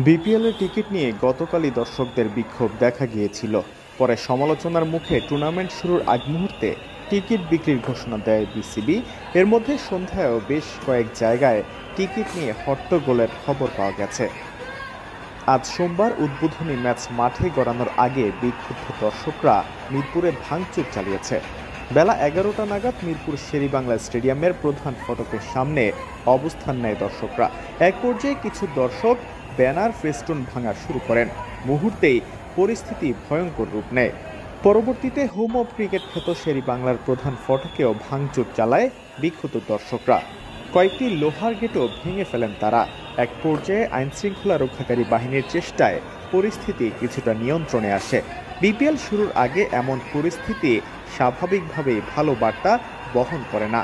বিপিএলের টিকিট নিয়ে গতকালই দর্শকদের বিক্ষোভ দেখা গিয়েছিল। পরে সমালোচনার মুখে টুর্নামেন্ট শুরুর আগ মুহূর্তে টিকিট বিক্রির ঘোষণা দেয় বিসিবি। এর মধ্যে সন্ধ্যায়ও বেশ কয়েক জায়গায় টিকিট নিয়ে হট্টগোলের খবর পাওয়া গেছে। আজ সোমবার উদ্বোধনী ম্যাচ মাঠে গড়ানোর আগে বিক্ষুব্ধ দর্শকরা মিরপুরে ভাঙচুর চালিয়েছে। বেলা 11টা নাগাদ মিরপুর শেরেবাংলা স্টেডিয়ামের প্রধান ফটকের সামনে অবস্থান নেয় দর্শকরা। এক পর্যায়ে কিছু দর্শক ব্যানার ফেস্টুন ভাঙা শুরু করেন। মুহূর্তেই পরিস্থিতি ভয়ঙ্কর রূপ নেয়। পরবর্তীতে হোম অব ক্রিকেট খ্যাত শেরেবাংলার প্রধান ফটকেও ভাঙচুর চালায় বিক্ষুব্ধ দর্শকরা। কয়েকটি লোহার গেটও ভেঙে ফেলেন তারা। এক পর্যায়ে আইনশৃঙ্খলা রক্ষাকারী বাহিনীর চেষ্টায় পরিস্থিতি কিছুটা নিয়ন্ত্রণে আসে। বিপিএল শুরুর আগে এমন পরিস্থিতি স্বাভাবিকভাবেই ভালো বার্তা বহন করে না।